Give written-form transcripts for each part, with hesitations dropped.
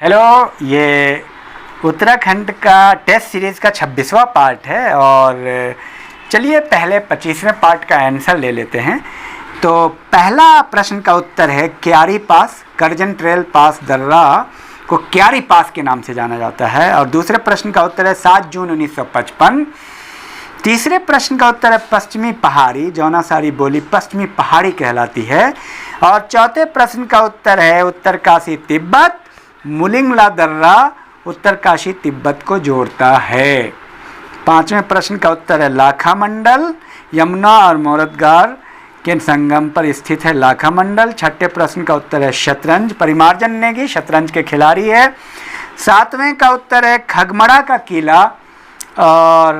Hello, ये उत्तराखंड का test series का 26वां पार्ट है और चलिए पहले 25वें पार्ट का आंसर ले लेते हैं। तो पहला प्रश्न का उत्तर है क्यारी पास। करजन ट्रेल पास दर्रा को क्यारी पास के नाम से जाना जाता है। और दूसरे प्रश्न का उत्तर है 7 जून 1955। तीसरे प्रश्न का उत्तर है पश्चिमी पहाड़ी। जौनासारी बोली पश्चिमी पहाड़ी कहलाती है। और चौथे प्रश्न का उत्तर है उत्तरकाशी तिब्बत। मुलिंगला दर्रा उत्तरकाशी तिब्बत को जोड़ता है। पांचवें प्रश्न का उत्तर है लाखा मंडल। यमुना और मोरदगार के संगम पर स्थित है लाखा मंडल। छठे प्रश्न का उत्तर है शतरंज। परिमार्जन नेगी शतरंज के खिलाड़ी है। सातवें का उत्तर है खगमड़ा का किला और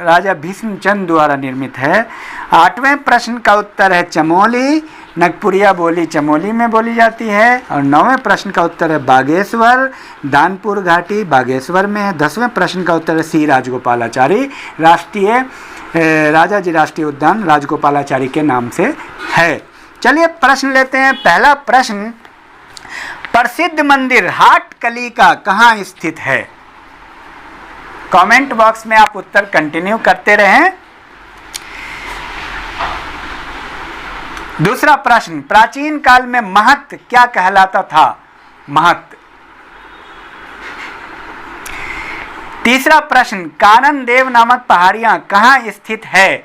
राजा भीष्मचंद्र द्वारा निर्मित है। आठवें प्रश्न का उत्तर है चमोली। नगपुरिया बोली चमोली में बोली जाती है। और नौवें प्रश्न का उत्तर है बागेश्वर। दानपुर घाटी बागेश्वर में है। 10वें प्रश्न का उत्तर है सी राजगोपालाचारी। राजा जी राष्ट्रीय उद्यान राजगोपालाचारी के नाम से है। चलिए प्रश्न लेते हैं। पहला प्रश्न, प्रसिद्ध मंदिर हाट कली का कहाँ स्थित है? कमेंट बॉक्स में आप उत्तर कंटिन्यू करते रहें। दूसरा प्रश्न, प्राचीन काल में महत्व क्या कहलाता था? महत्व। तीसरा प्रश्न, कानन देव नामक पहाड़ियां कहां स्थित है?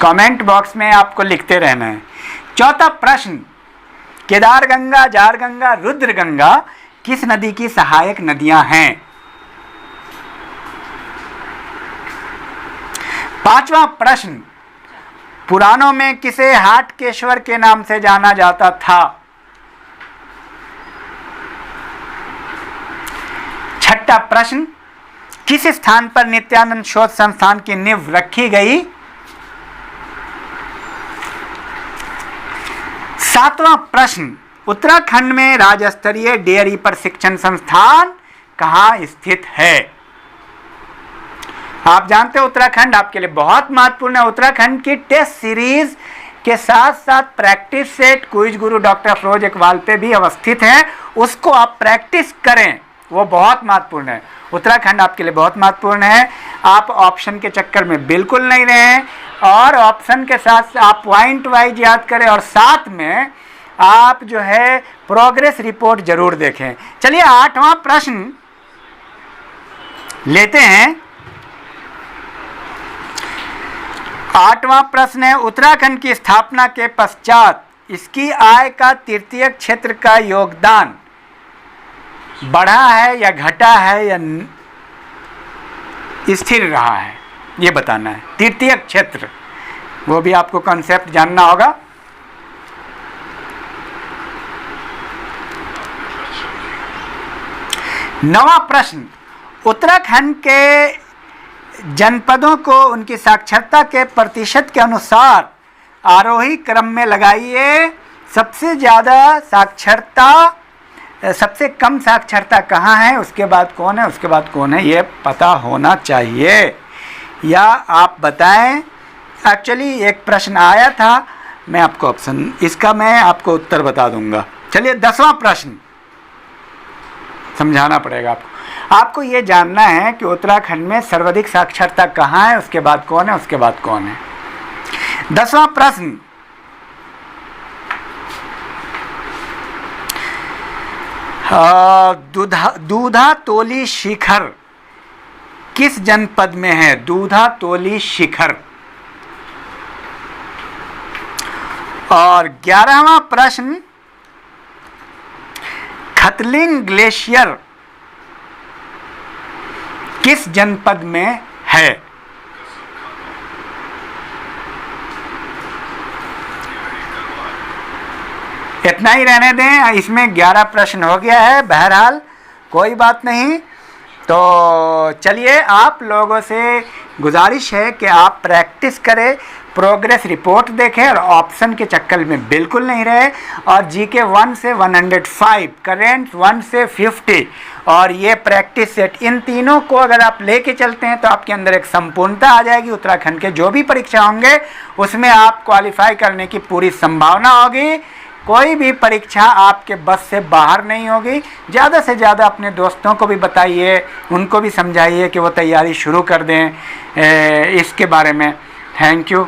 कमेंट बॉक्स में आपको लिखते रहना है। चौथा प्रश्न, केदार गंगा, जार गंगा, रुद्र गंगा किस नदी की सहायक नदियां हैं? पांचवा प्रश्न, पुराणों में किसे हाटकेश्वर के नाम से जाना जाता था? छठा प्रश्न, किस स्थान पर नित्यानंद शोध संस्थान की नींव रखी गई? सातवां प्रश्न, उत्तराखंड में राज्य स्तरीय डेयरी प्रशिक्षण संस्थान कहां स्थित है? आप जानते हैं उत्तराखंड आपके लिए बहुत महत्वपूर्ण है। उत्तराखंड की टेस्ट सीरीज के साथ साथ प्रैक्टिस सेट क्विज गुरु डॉक्टर अफरोज इकबाल पे भी अवस्थित है। उसको आप प्रैक्टिस करें, वो बहुत महत्वपूर्ण है। उत्तराखंड आपके लिए बहुत महत्वपूर्ण है। आप ऑप्शन के चक्कर में बिल्कुल नहीं रहें और ऑप्शन के साथ आप पॉइंट वाइज याद करें और साथ में आप जो है प्रोग्रेस रिपोर्ट जरूर देखें। चलिए 8वां प्रश्न लेते हैं। 8वां प्रश्न है, उत्तराखंड की स्थापना के पश्चात इसकी आय का तृतीय क्षेत्र का योगदान बढ़ा है या घटा है या स्थिर रहा है, ये बताना है। तृतीय क्षेत्र, वो भी आपको कॉन्सेप्ट जानना होगा। नवा प्रश्न, उत्तराखंड के जनपदों को उनकी साक्षरता के प्रतिशत के अनुसार आरोही क्रम में लगाइए। सबसे ज़्यादा साक्षरता, सबसे कम साक्षरता कहाँ है, उसके बाद कौन है, उसके बाद कौन है, ये पता होना चाहिए या आप बताएं। एक्चुअली एक प्रश्न आया था, मैं आपको ऑप्शन, इसका मैं आपको उत्तर बता दूंगा। चलिए 10वां प्रश्न समझाना पड़ेगा आपको। आपको ये जानना है कि उत्तराखंड में सर्वाधिक साक्षरता कहाँ है, उसके बाद कौन है, उसके बाद कौन है। 10वां प्रश्न, दूधा तोली शिखर किस जनपद में है? दूधा तोली शिखर। और 11वां प्रश्न, खतलिंग ग्लेशियर किस जनपद में है? इतना ही रहने दें, इसमें 11 प्रश्न हो गया है। बहरहाल कोई बात नहीं। तो चलिए आप लोगों से गुजारिश है कि आप प्रैक्टिस करें, प्रोग्रेस रिपोर्ट देखें और ऑप्शन के चक्कर में बिल्कुल नहीं रहे। और जीके 1 से 105, करेंट 1 से 50 और ये प्रैक्टिस सेट, इन तीनों को अगर आप लेके चलते हैं तो आपके अंदर एक संपूर्णता आ जाएगी। उत्तराखंड के जो भी परीक्षा होंगे उसमें आप क्वालिफाई करने की पूरी संभावना होगी। कोई भी परीक्षा आपके बस से बाहर नहीं होगी। ज़्यादा से ज़्यादा अपने दोस्तों को भी बताइए, उनको भी समझाइए कि वो तैयारी शुरू कर दें इसके बारे में। Thank you.